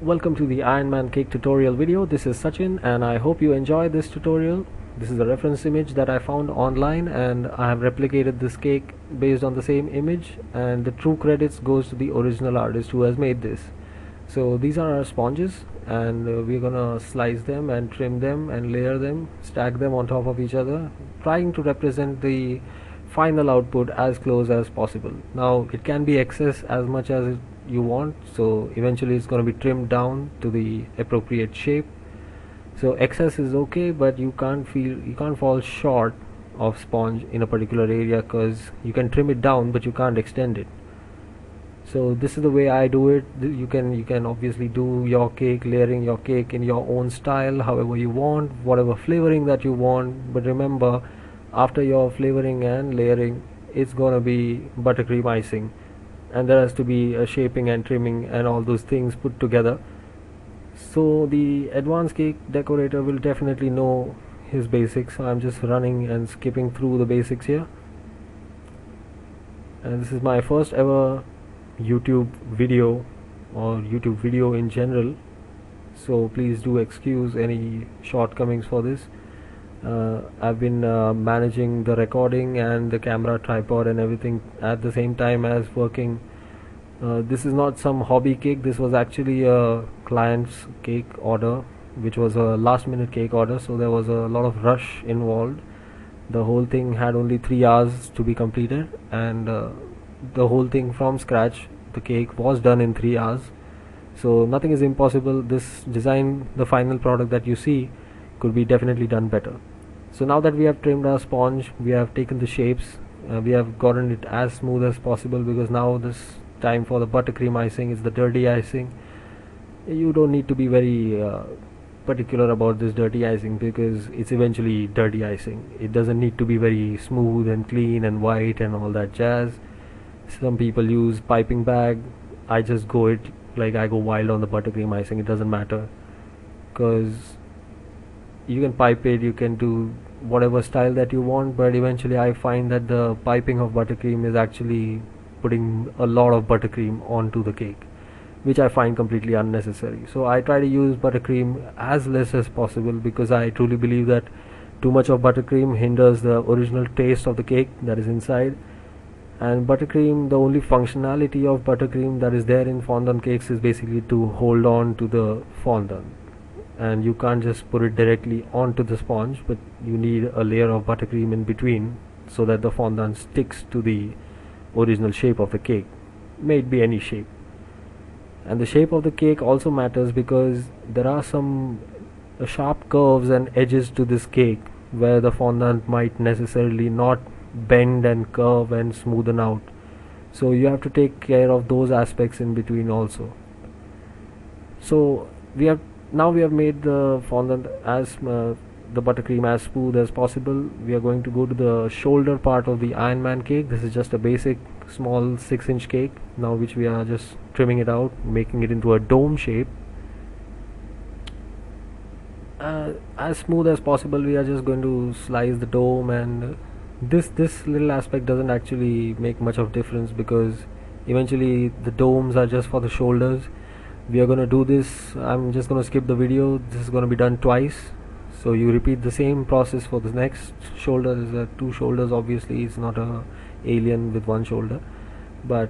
Welcome to the Ironman cake tutorial video. This is Sachin and I hope you enjoy this tutorial. This is a reference image that I found online and I have replicated this cake based on the same image, and the true credits goes to the original artist who has made this. So these are our sponges, and we're gonna slice them and trim them and layer them, stack them on top of each other, trying to represent the final output as close as possible. Now it can be excess as much as you want, so eventually it's going to be trimmed down to the appropriate shape. So excess is okay, but you can't fall short of sponge in a particular area, because you can trim it down but you can't extend it. So this is the way I do it. You can obviously do your cake, layering your cake in your own style, however you want, whatever flavoring that you want. But remember, after your flavoring and layering, it's gonna be buttercream icing, and there has to be a shaping and trimming and all those things put together. So the advanced cake decorator will definitely know his basics, so I'm just running and skipping through the basics here. And this is my first ever YouTube video, or YouTube video in general, so please do excuse any shortcomings for this. I've been managing the recording and the camera tripod and everything at the same time as working. This is not some hobby cake. This was actually a client's cake order, which was a last minute cake order, so there was a lot of rush involved. The whole thing had only 3 hours to be completed, and the whole thing from scratch, the cake was done in 3 hours. So nothing is impossible. This design, the final product that you see, could be definitely done better. So now that we have trimmed our sponge, we have taken the shapes, we have gotten it as smooth as possible, because now this time for the buttercream icing is the dirty icing. You don't need to be very particular about this dirty icing, because it's eventually dirty icing. It doesn't need to be very smooth and clean and white and all that jazz. Some people use piping bag. I just go wild on the buttercream icing. It doesn't matter, because you can pipe it, you can do whatever style that you want, but eventually I find that the piping of buttercream is actually putting a lot of buttercream onto the cake, which I find completely unnecessary. So I try to use buttercream as less as possible, because I truly believe that too much of buttercream hinders the original taste of the cake that is inside. And buttercream, the only functionality of buttercream that is there in fondant cakes is basically to hold on to the fondant, and you can't just put it directly onto the sponge, but you need a layer of buttercream in between, so that the fondant sticks to the original shape of the cake, may it be any shape. And the shape of the cake also matters, because there are some sharp curves and edges to this cake where the fondant might necessarily not bend and curve and smoothen out, so you have to take care of those aspects in between also. So we have made the fondant as the buttercream as smooth as possible. We are going to go to the shoulder part of the Ironman cake. This is just a basic small 6-inch cake now, which we are just trimming it out, making it into a dome shape. As smooth as possible, we are just going to slice the dome, and this little aspect doesn't actually make much of difference, because eventually the domes are just for the shoulders. We are going to do this, I'm just going to skip the video. This is going to be done twice, so you repeat the same process for the next shoulder. Is 2 shoulders, obviously it's not a alien with 1 shoulder. But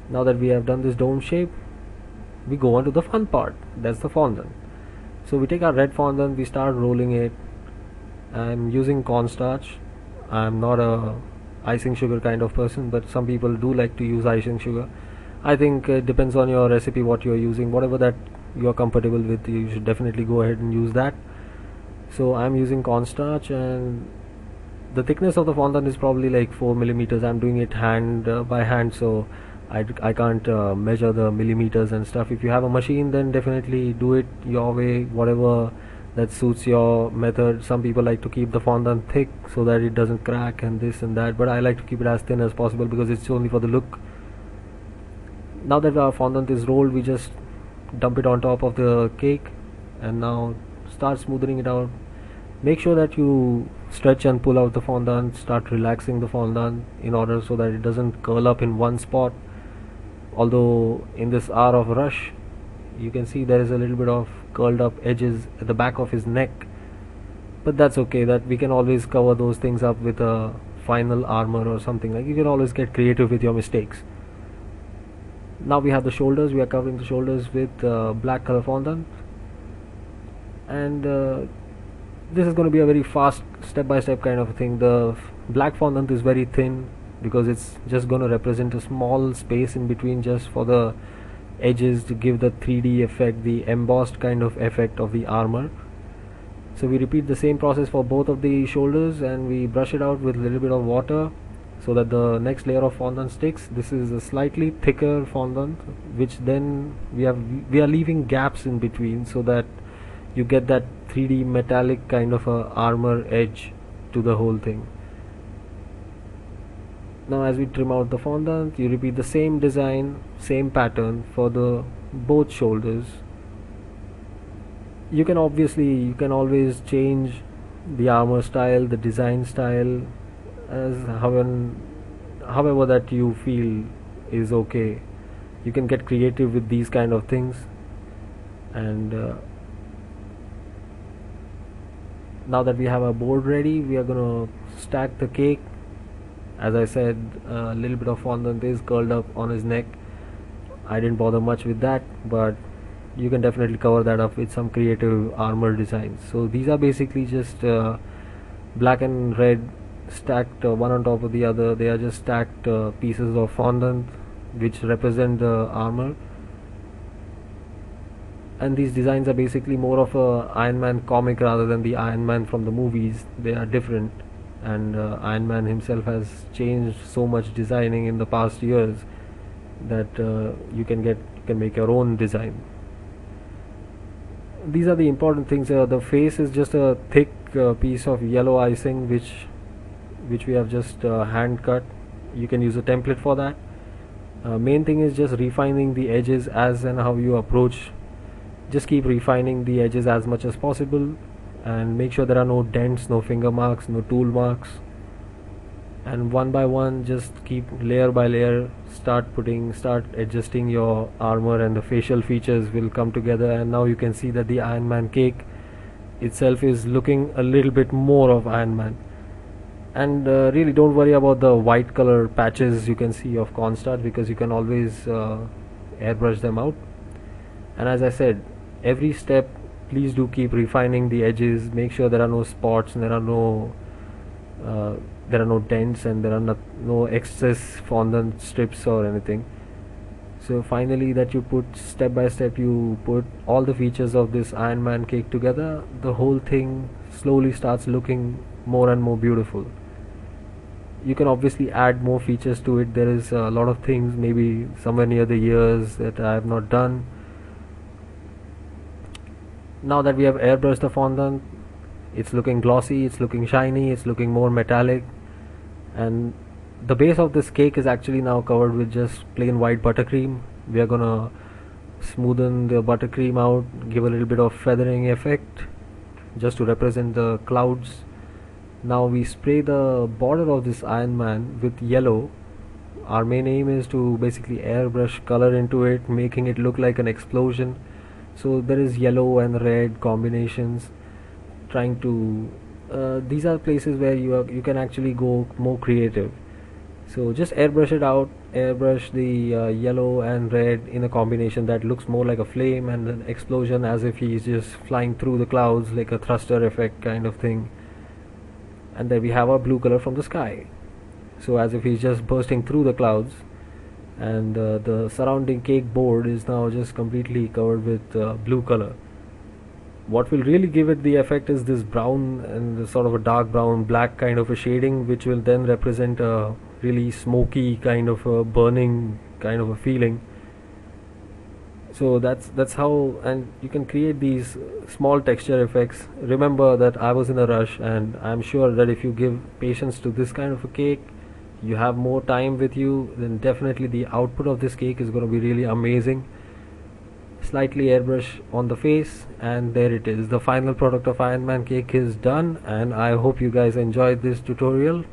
now that we have done this dome shape, we go on to the fun part. That's the fondant. So we take our red fondant, we start rolling it. I'm using cornstarch. I'm not a icing sugar kind of person, but some people do like to use icing sugar. I think it depends on your recipe, what you're using. Whatever that you're comfortable with, you should definitely go ahead and use that. So I'm using cornstarch, and the thickness of the fondant is probably like 4 millimeters. I'm doing it by hand, so I can't measure the millimeters and stuff. If you have a machine, then definitely do it your way, whatever that suits your method. Some people like to keep the fondant thick so that it doesn't crack and this and that, but I like to keep it as thin as possible, because it's only for the look. Now that our fondant is rolled, we just dump it on top of the cake, and now start smoothing it out. Make sure that you stretch and pull out the fondant, start relaxing the fondant in order so that it doesn't curl up in one spot. Although in this hour of rush, You can see there is a little bit of curled up edges at the back of his neck, but that's okay. That we can always cover those things up with a final armor or something. Like, you can always get creative with your mistakes. Now we have the shoulders. We are covering the shoulders with black color fondant, and this is going to be a very fast step-by-step kind of a thing. The black fondant is very thin because it's just going to represent a small space in between, just for the edges, to give the 3D effect, the embossed kind of effect of the armor. So we repeat the same process for both of the shoulders, and we brush it out with a little bit of water so that the next layer of fondant sticks. This is a slightly thicker fondant, which then we are leaving gaps in between so that you get that 3D metallic kind of a armor edge to the whole thing. Now as we trim out the fondant, you repeat the same design, same pattern for the both shoulders. You can always change the armor style, the design style, as however that you feel is okay. You can get creative with these kind of things. And now that we have our board ready, we are gonna stack the cake. As I said, a little bit of fondant is curled up on his neck. I didn't bother much with that, but you can definitely cover that up with some creative armor designs. So these are basically just black and red stacked one on top of the other. They are just stacked pieces of fondant which represent the armor. And these designs are basically more of a Iron Man comic rather than the Iron Man from the movies. They are different, and Iron Man himself has changed so much designing in the past years that you can make your own design. These are the important things. The face is just a thick piece of yellow icing which we have just hand cut. You can use a template for that. Main thing is just refining the edges as and how you approach. Just keep refining the edges as much as possible, and make sure there are no dents, no finger marks, no tool marks. And one by one, just keep layer by layer, start adjusting your armor, and the facial features will come together. And now you can see that the Iron Man cake itself is looking a little bit more of Iron Man. And really don't worry about the white color patches you can see of cornstarch, because you can always airbrush them out. And as I said, every step, please do keep refining the edges. Make sure there are no spots, and there are no dents, and there are no excess fondant strips or anything. So finally, that you put step by step, you put all the features of this Iron Man cake together, the whole thing slowly starts looking more and more beautiful. You can obviously add more features to it. There is a lot of things maybe somewhere near the ears that I have not done. Now that we have airbrushed the fondant, it's looking glossy, it's looking shiny, it's looking more metallic. And the base of this cake is actually now covered with just plain white buttercream. We are gonna smoothen the buttercream out, give a little bit of feathering effect just to represent the clouds. Now we spray the border of this Iron Man with yellow. Our main aim is to basically airbrush color into it, making it look like an explosion. So there is yellow and red combinations, trying to these are places where you can actually go more creative. So just airbrush it out, airbrush the yellow and red in a combination that looks more like a flame and an explosion, as if he's just flying through the clouds, like a thruster effect kind of thing. And then we have our blue color from the sky, so as if he's just bursting through the clouds. And the surrounding cake board is now just completely covered with blue color. What will really give it the effect is this brown and sort of a dark brown black kind of a shading, which will then represent a really smoky kind of a burning kind of a feeling. So that's how, and you can create these small texture effects. Remember that I was in a rush, and I'm sure that if you give patience to this kind of a cake, you have more time with you, then definitely the output of this cake is going to be really amazing. Slightly airbrush on the face, and there it is. The final product of Iron Man cake is done, and I hope you guys enjoyed this tutorial.